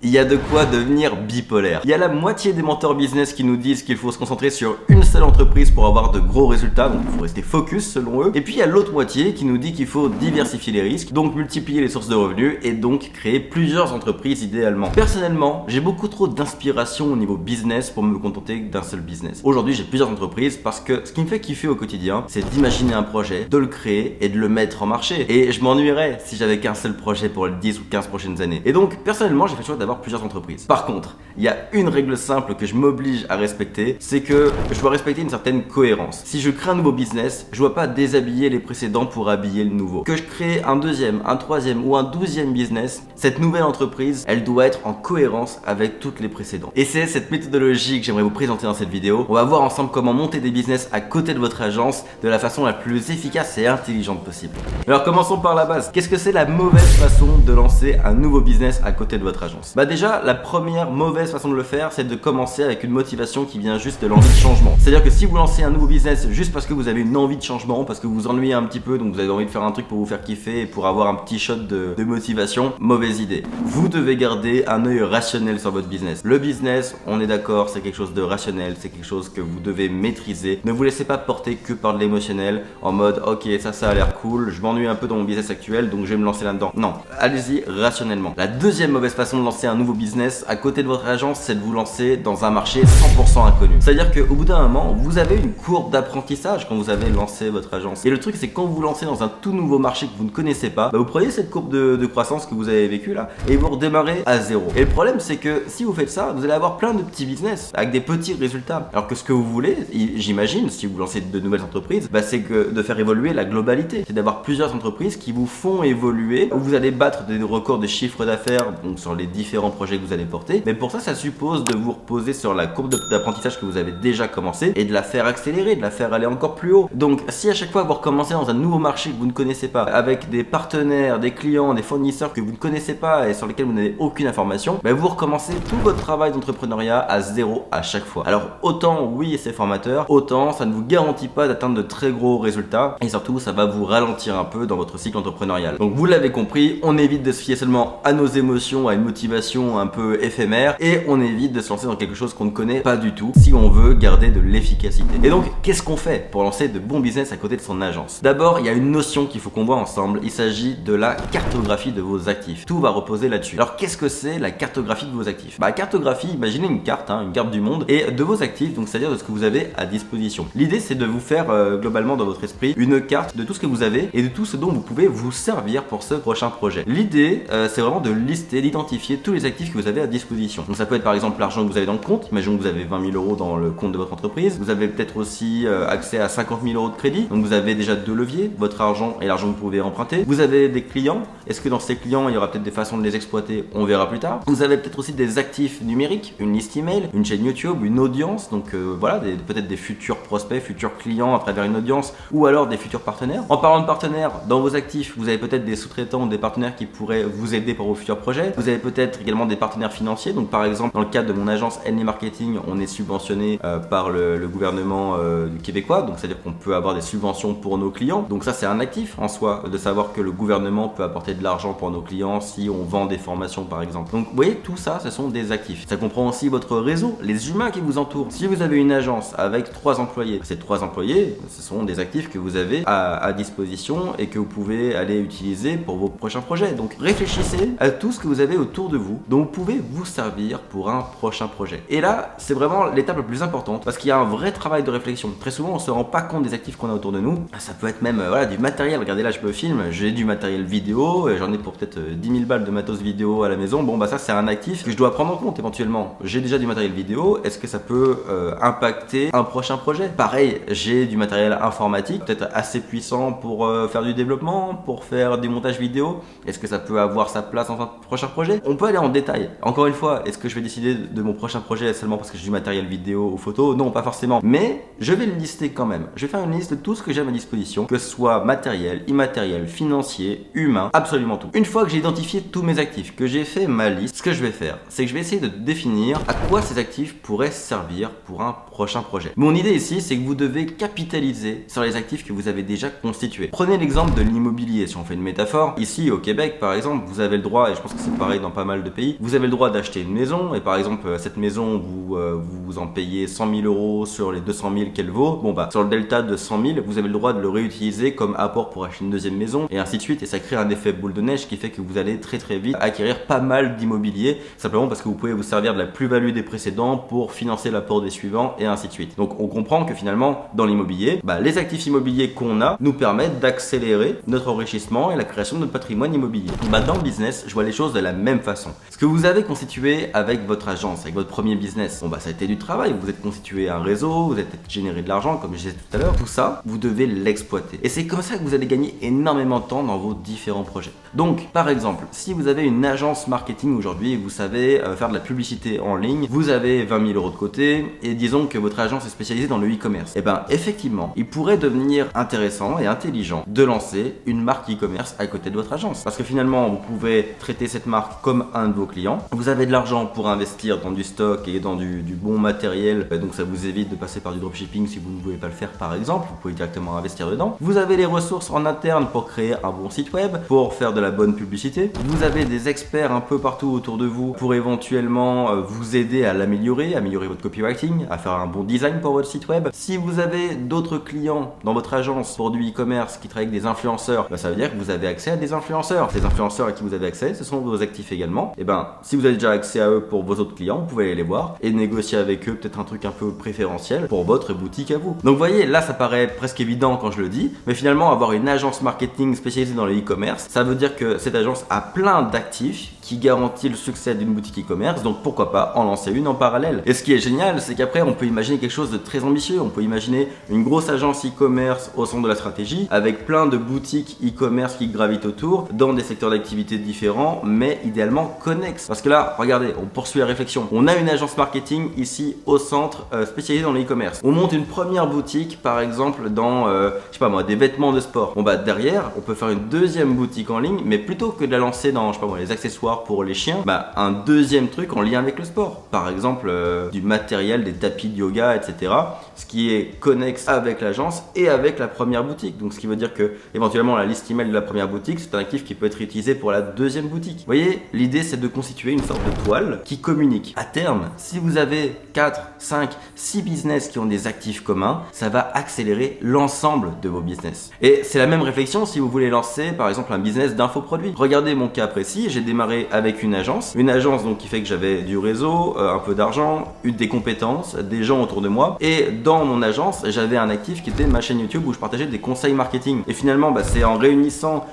Il y a de quoi devenir bipolaire. Il y a la moitié des mentors business qui nous disent qu'il faut se concentrer sur une seule entreprise pour avoir de gros résultats, donc il faut rester focus selon eux. Et puis il y a l'autre moitié qui nous dit qu'il faut diversifier les risques, donc multiplier les sources de revenus et donc créer plusieurs entreprises idéalement. Personnellement, j'ai beaucoup trop d'inspiration au niveau business pour me contenter d'un seul business. Aujourd'hui, j'ai plusieurs entreprises parce que ce qui me fait kiffer au quotidien, c'est d'imaginer un projet, de le créer et de le mettre en marché. Et je m'ennuierais si j'avais qu'un seul projet pour les 10 ou 15 prochaines années. Et donc, personnellement, j'ai fait le choix d'avoir plusieurs entreprises. Par contre, il y a une règle simple que je m'oblige à respecter, c'est que je dois respecter une certaine cohérence. Si je crée un nouveau business, je dois pas déshabiller les précédents pour habiller le nouveau. Que je crée un deuxième, un troisième ou un 12e business, cette nouvelle entreprise, elle doit être en cohérence avec toutes les précédentes. Et c'est cette méthodologie que j'aimerais vous présenter dans cette vidéo. On va voir ensemble comment monter des business à côté de votre agence de la façon la plus efficace et intelligente possible. Alors commençons par la base. Qu'est-ce que c'est la mauvaise façon de lancer un nouveau business à côté de votre agence? Bah déjà, la première mauvaise façon de le faire, c'est de commencer avec une motivation qui vient juste de l'envie de changement. C'est-à-dire que si vous lancez un nouveau business juste parce que vous avez une envie de changement, parce que vous vous ennuyez un petit peu, donc vous avez envie de faire un truc pour vous faire kiffer et pour avoir un petit shot de motivation, mauvaise idée. Vous devez garder un œil rationnel sur votre business. Le business, on est d'accord, c'est quelque chose de rationnel, c'est quelque chose que vous devez maîtriser. Ne vous laissez pas porter que par de l'émotionnel en mode ok, ça a l'air cool, je m'ennuie un peu dans mon business actuel donc je vais me lancer là-dedans. Non, allez-y rationnellement. La deuxième mauvaise façon de lancer un nouveau business à côté de votre agence, c'est de vous lancer dans un marché 100% inconnu. C'est-à-dire qu'au bout d'un moment, vous avez une courbe d'apprentissage quand vous avez lancé votre agence. Et le truc, c'est que quand vous vous lancez dans un tout nouveau marché que vous ne connaissez pas, bah vous prenez cette courbe de croissance que vous avez vécue là et vous redémarrez à zéro. Et le problème, c'est que si vous faites ça, vous allez avoir plein de petits business avec des petits résultats. Alors que ce que vous voulez, j'imagine, si vous lancez de nouvelles entreprises, bah c'est que de faire évoluer la globalité. C'est d'avoir plusieurs entreprises qui vous font évoluer, où vous allez battre des records de chiffre d'affaires donc sur les différents projets que vous allez porter. Mais pour ça, ça suppose de vous reposer sur la courbe d'apprentissage que vous avez déjà commencé et de la faire accélérer, de la faire aller encore plus haut. Donc si à chaque fois vous recommencez dans un nouveau marché que vous ne connaissez pas, avec des partenaires, des clients, des fournisseurs que vous ne connaissez pas et sur lesquels vous n'avez aucune information, bah vous recommencez tout votre travail d'entrepreneuriat à zéro à chaque fois. Alors autant oui c'est formateur, autant ça ne vous garantit pas d'atteindre de très gros résultats et surtout ça va vous ralentir un peu dans votre cycle entrepreneurial. Donc vous l'avez compris, on évite de se fier seulement à nos émotions, à une motivation un peu éphémère et on évite de se lancer dans quelque chose qu'on ne connaît pas du tout si on veut garder de l'efficacité. Et donc qu'est-ce qu'on fait pour lancer de bons business à côté de son agence? D'abord, il y a une notion qu'il faut qu'on voit ensemble, il s'agit de la cartographie de vos actifs. Tout va reposer là-dessus. Alors qu'est-ce que c'est la cartographie de vos actifs? Bah cartographie, imaginez une carte du monde et de vos actifs, donc c'est-à-dire de ce que vous avez à disposition. L'idée c'est de vous faire globalement dans votre esprit une carte de tout ce que vous avez et de tout ce dont vous pouvez vous servir pour ce prochain projet. L'idée c'est vraiment de lister, d'identifier tous les actifs que vous avez à disposition. Donc ça peut être par exemple l'argent que vous avez dans le compte, imaginons que vous avez 20 000 euros dans le compte de votre entreprise, vous avez peut-être aussi accès à 50 000 euros de crédit, donc vous avez déjà deux leviers, votre argent et l'argent que vous pouvez emprunter. Vous avez des clients, est-ce que dans ces clients il y aura peut-être des façons de les exploiter? On verra plus tard. Vous avez peut-être aussi des actifs numériques, une liste email, une chaîne YouTube, une audience, donc voilà, peut-être des futurs prospects, futurs clients à travers une audience ou alors des futurs partenaires. En parlant de partenaires, dans vos actifs, vous avez peut-être des sous-traitants ou des partenaires qui pourraient vous aider pour vos futurs projets. Vous avez peut-être également des partenaires financiers, donc par exemple dans le cadre de mon agence Henley Marketing, on est subventionné par le gouvernement du québécois, donc c'est-à-dire qu'on peut avoir des subventions pour nos clients. Donc ça c'est un actif en soi, de savoir que le gouvernement peut apporter de l'argent pour nos clients si on vend des formations par exemple. Donc vous voyez, tout ça, ce sont des actifs. Ça comprend aussi votre réseau, les humains qui vous entourent. Si vous avez une agence avec 3 employés, ces 3 employés, ce sont des actifs que vous avez à disposition et que vous pouvez aller utiliser pour vos prochains projets. Donc réfléchissez à tout ce que vous avez autour de vous dont vous pouvez vous servir pour un prochain projet. Et là, c'est vraiment l'étape la plus importante parce qu'il y a un vrai travail de réflexion. Très souvent, on se rend pas compte des actifs qu'on a autour de nous. Ça peut être même voilà, du matériel. Regardez là, je me filme, j'ai du matériel vidéo, j'en ai pour peut-être 10 000 balles de matos vidéo à la maison. Bon bah ça c'est un actif que je dois prendre en compte éventuellement. J'ai déjà du matériel vidéo, est-ce que ça peut impacter un prochain projet? Pareil, j'ai du matériel informatique, peut-être assez puissant pour faire du développement, pour faire du montage vidéo. Est-ce que ça peut avoir sa place dans un prochain projet? On peut aller en détail. Encore une fois, est-ce que je vais décider de mon prochain projet seulement parce que j'ai du matériel vidéo ou photo? Non, pas forcément. Mais je vais le lister quand même. Je vais faire une liste de tout ce que j'ai à ma disposition, que ce soit matériel, immatériel, financier, humain, absolument tout. Une fois que j'ai identifié tous mes actifs, que j'ai fait ma liste, ce que je vais faire, c'est que je vais essayer de définir à quoi ces actifs pourraient servir pour un prochain projet. Mon idée ici, c'est que vous devez capitaliser sur les actifs que vous avez déjà constitués. Prenez l'exemple de l'immobilier, si on fait une métaphore. Ici, au Québec, par exemple, vous avez le droit, et je pense que c'est pareil dans pas mal de pays. Vous avez le droit d'acheter une maison et par exemple cette maison vous en payez 100 000 euros sur les 200 000 qu'elle vaut. Bon bah sur le delta de 100 000 vous avez le droit de le réutiliser comme apport pour acheter une deuxième maison et ainsi de suite, et ça crée un effet boule de neige qui fait que vous allez très vite acquérir pas mal d'immobilier simplement parce que vous pouvez vous servir de la plus-value des précédents pour financer l'apport des suivants et ainsi de suite. Donc on comprend que finalement dans l'immobilier, les actifs immobiliers qu'on a nous permettent d'accélérer notre enrichissement et la création de notre patrimoine immobilier. Dans le business, je vois les choses de la même façon. Ce que vous avez constitué avec votre agence, avec votre premier business, ça a été du travail, vous êtes constitué un réseau, vous avez peut-être généré de l'argent comme je disais tout à l'heure, tout ça, vous devez l'exploiter. Et c'est comme ça que vous allez gagner énormément de temps dans vos différents projets. Donc par exemple, si vous avez une agence marketing aujourd'hui et vous savez faire de la publicité en ligne, vous avez 20 000 euros de côté et disons que votre agence est spécialisée dans le e-commerce, et effectivement, il pourrait devenir intéressant et intelligent de lancer une marque e-commerce à côté de votre agence. Parce que finalement, vous pouvez traiter cette marque comme un de vos clients. Vous avez de l'argent pour investir dans du stock et dans du bon matériel, donc ça vous évite de passer par du dropshipping si vous ne pouvez pas le faire par exemple. Vous pouvez directement investir dedans. Vous avez les ressources en interne pour créer un bon site web, pour faire de la bonne publicité. Vous avez des experts un peu partout autour de vous pour éventuellement vous aider à l'améliorer, améliorer votre copywriting, à faire un bon design pour votre site web. Si vous avez d'autres clients dans votre agence pour du e-commerce qui travaillent avec des influenceurs, ça veut dire que vous avez accès à des influenceurs. Ces influenceurs à qui vous avez accès, ce sont vos actifs également. Et si vous avez déjà accès à eux pour vos autres clients, vous pouvez aller les voir et négocier avec eux peut-être un truc un peu préférentiel pour votre boutique à vous. Donc vous voyez, là ça paraît presque évident quand je le dis, mais finalement avoir une agence marketing spécialisée dans le e-commerce, ça veut dire que cette agence a plein d'actifs qui garantit le succès d'une boutique e-commerce, donc pourquoi pas en lancer une en parallèle. Et ce qui est génial, c'est qu'après on peut imaginer quelque chose de très ambitieux, on peut imaginer une grosse agence e-commerce au centre de la stratégie, avec plein de boutiques e-commerce qui gravitent autour, dans des secteurs d'activité différents, mais idéalement connexes. Parce que là, regardez, on poursuit la réflexion. On a une agence marketing ici au centre spécialisée dans le e-commerce. On monte une première boutique, par exemple, dans, je sais pas moi, des vêtements de sport. Derrière, on peut faire une deuxième boutique en ligne, mais plutôt que de la lancer dans, je sais pas moi, les accessoires pour les chiens, un deuxième truc en lien avec le sport. Par exemple, du matériel, des tapis de yoga, etc. Ce qui est connexe avec l'agence et avec la première boutique. Donc, ce qui veut dire que, éventuellement, la liste email de la première boutique, c'est un actif qui peut être utilisé pour la deuxième boutique. Vous voyez, l'idée, c'est de constituer une sorte de toile qui communique. À terme, si vous avez 4, 5, 6 business qui ont des actifs communs, ça va accélérer l'ensemble de vos business. Et c'est la même réflexion si vous voulez lancer, par exemple, un business d'infoproduits. Regardez mon cas précis, j'ai démarré avec une agence donc qui fait que j'avais du réseau, un peu d'argent, des compétences, des gens autour de moi, et dans mon agence, j'avais un actif qui était ma chaîne YouTube où je partageais des conseils marketing. Et finalement, c'est en réunissant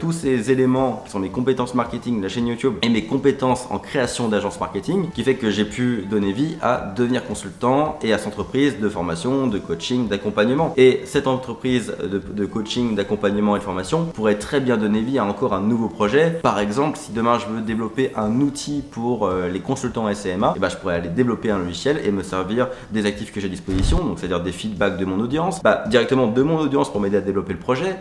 tous ces éléments qui sont mes compétences marketing, la chaîne YouTube et mes compétences en création d'agence marketing qui fait que j'ai pu donner vie à devenir consultant et à cette entreprise de formation, de coaching, d'accompagnement. Et cette entreprise de coaching, d'accompagnement et de formation pourrait très bien donner vie à encore un nouveau projet. Par exemple, si demain je veux développer un outil pour les consultants SCMA, je pourrais aller développer un logiciel et me servir des actifs que j'ai à disposition, donc c'est-à-dire des feedbacks de mon audience, directement de mon audience pour m'aider à développer le projet.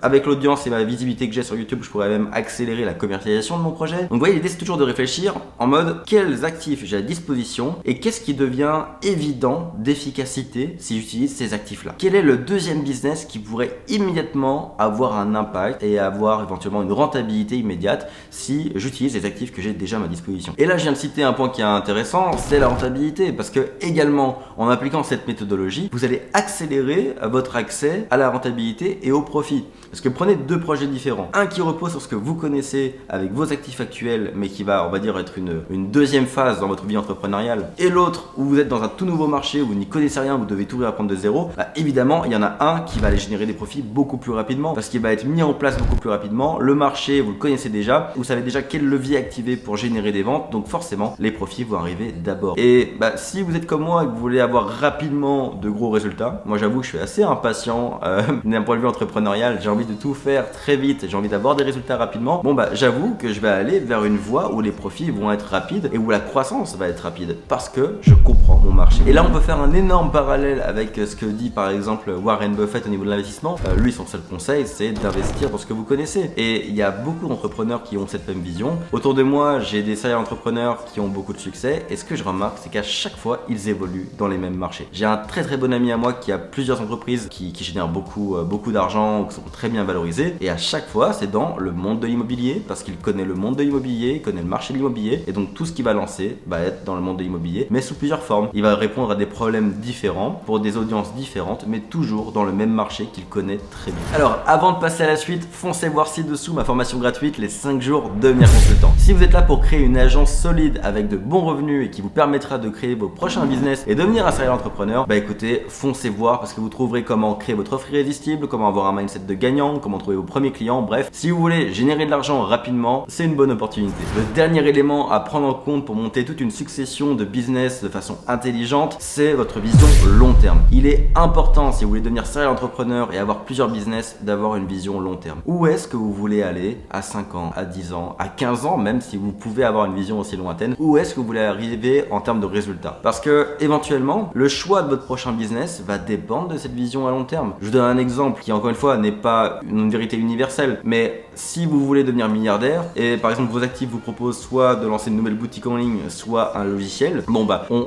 Avec l'audience et ma visibilité que j'ai sur YouTube, je pourrais même accélérer la commercialisation de mon projet. Donc vous voyez, l'idée c'est toujours de réfléchir en mode quels actifs j'ai à disposition et qu'est-ce qui devient évident d'efficacité si j'utilise ces actifs là. Quel est le deuxième business qui pourrait immédiatement avoir un impact et avoir éventuellement une rentabilité immédiate si j'utilise les actifs que j'ai déjà à ma disposition. Et là je viens de citer un point qui est intéressant, c'est la rentabilité, parce que également en appliquant cette méthodologie, vous allez accélérer votre accès à la rentabilité et au profit. Parce que prenez deux projets différents. Un qui repose sur ce que vous connaissez avec vos actifs actuels, mais qui va, on va dire, être une deuxième phase dans votre vie entrepreneuriale. Et l'autre, où vous êtes dans un tout nouveau marché, où vous n'y connaissez rien, vous devez tout réapprendre de zéro. Évidemment, il y en a un qui va aller générer des profits beaucoup plus rapidement, parce qu'il va être mis en place beaucoup plus rapidement. Le marché, vous le connaissez déjà, vous savez déjà quel levier activer pour générer des ventes, donc forcément, les profits vont arriver d'abord. Et si vous êtes comme moi et que vous voulez avoir rapidement de gros résultats, moi j'avoue que je suis assez impatient d'un point de vue entrepreneurial, j'ai envie de tout faire très vite, j'ai envie d'avoir des résultats rapidement. J'avoue que je vais aller vers une voie où les profits vont être rapides et où la croissance va être rapide parce que je comprends mon marché. Et là on peut faire un énorme parallèle avec ce que dit par exemple Warren Buffett au niveau de l'investissement. Lui, son seul conseil c'est d'investir dans ce que vous connaissez. Et il y a beaucoup d'entrepreneurs qui ont cette même vision. vision. Autour de moi, j'ai des serial entrepreneurs qui ont beaucoup de succès et ce que je remarque, c'est qu'à chaque fois, ils évoluent dans les mêmes marchés. J'ai un très bon ami à moi qui a plusieurs entreprises qui génèrent beaucoup d'argent ou qui sont très bien valorisées et à chaque fois, c'est dans le monde de l'immobilier parce qu'il connaît le monde de l'immobilier, il connaît le marché de l'immobilier et donc tout ce qu'il va lancer va être dans le monde de l'immobilier mais sous plusieurs formes. Il va répondre à des problèmes différents pour des audiences différentes mais toujours dans le même marché qu'il connaît très bien. Alors avant de passer à la suite, foncez voir ci-dessous ma formation gratuite les 5 jours devenir consultant. Si vous êtes là pour créer une agence solide avec de bons revenus et qui vous permettra de créer vos prochains business et devenir un serial entrepreneur, bah écoutez, foncez voir parce que vous trouverez comment créer votre offre irrésistible, comment avoir un mindset de gagnant, comment trouver vos premiers clients, bref, si vous voulez générer de l'argent rapidement, c'est une bonne opportunité. Le dernier élément à prendre en compte pour monter toute une succession de business de façon intelligente, c'est votre vision long terme. Il est important, si vous voulez devenir serial entrepreneur et avoir plusieurs business, d'avoir une vision long terme. Où est-ce que vous voulez aller à 5 ans, à 10 ans, à 15 ans, même si vous pouvez avoir une vision aussi lointaine, où est-ce que vous voulez arriver en termes de résultats? Parce que éventuellement, le choix de votre prochain business va dépendre de cette vision à long terme. Je vous donne un exemple qui encore une fois n'est pas une vérité universelle, mais si vous voulez devenir milliardaire et par exemple vos actifs vous proposent soit de lancer une nouvelle boutique en ligne, soit un logiciel,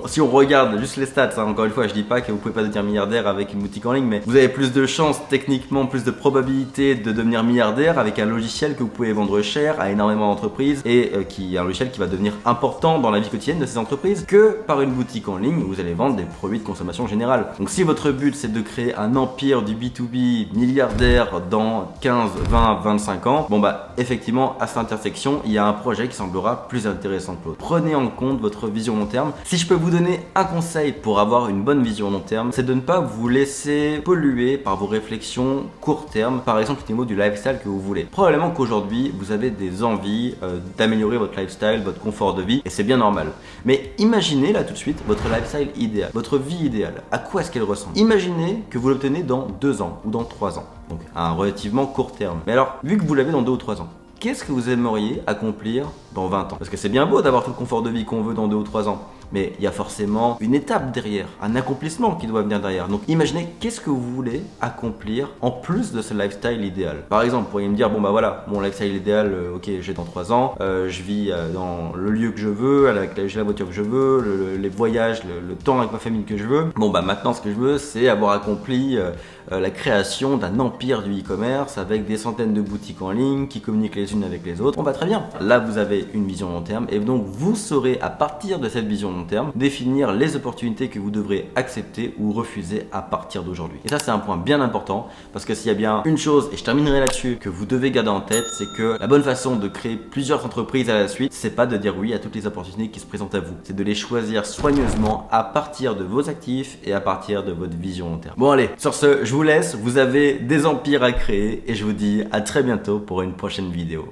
si on regarde juste les stats, encore une fois je dis pas que vous pouvez pas devenir milliardaire avec une boutique en ligne, mais vous avez plus de chances techniquement, plus de probabilité de devenir milliardaire avec un logiciel que vous pouvez vendre cher à énormément d'entreprises et qui est un logiciel qui va devenir important dans la vie quotidienne de ces entreprises que par une boutique en ligne où vous allez vendre des produits de consommation générale. Donc si votre but c'est de créer un empire du B2B milliardaire dans 15, 20, 25 ans, effectivement à cette intersection il y a un projet qui semblera plus intéressant que l'autre. Prenez en compte votre vision long terme. Si je peux vous donner un conseil pour avoir une bonne vision long terme, c'est de ne pas vous laisser polluer par vos réflexions court terme, par exemple au niveau du lifestyle que vous voulez. Probablement qu'aujourd'hui vous avez des envies d'améliorer votre lifestyle, votre confort de vie et c'est bien normal. Mais imaginez là tout de suite votre lifestyle idéal, votre vie idéale. À quoi est-ce qu'elle ressemble? Imaginez que vous l'obtenez dans 2 ans ou dans 3 ans. Donc à un relativement court terme. Mais alors, vu que vous l'avez dans 2 ou 3 ans, qu'est-ce que vous aimeriez accomplir dans 20 ans? Parce que c'est bien beau d'avoir tout le confort de vie qu'on veut dans 2 ou 3 ans. Mais il y a forcément une étape derrière, un accomplissement qui doit venir derrière. Donc imaginez qu'est-ce que vous voulez accomplir en plus de ce lifestyle idéal. Par exemple, vous pourriez me dire, mon lifestyle idéal, ok, j'ai dans 3 ans, je vis dans le lieu que je veux, j'ai la voiture que je veux, les voyages, le temps avec ma famille que je veux. Maintenant ce que je veux, c'est avoir accompli la création d'un empire du e-commerce avec des centaines de boutiques en ligne qui communiquent les unes avec les autres. Très bien. Là, vous avez une vision long terme et donc vous saurez à partir de cette vision long terme définir les opportunités que vous devrez accepter ou refuser à partir d'aujourd'hui. Et ça, c'est un point bien important parce que s'il y a bien une chose, et je terminerai là-dessus, que vous devez garder en tête, c'est que la bonne façon de créer plusieurs entreprises à la suite, c'est pas de dire oui à toutes les opportunités qui se présentent à vous. C'est de les choisir soigneusement à partir de vos actifs et à partir de votre vision long terme. Bon allez, sur ce, je vous laisse. Vous avez des empires à créer et je vous dis à très bientôt pour une prochaine vidéo.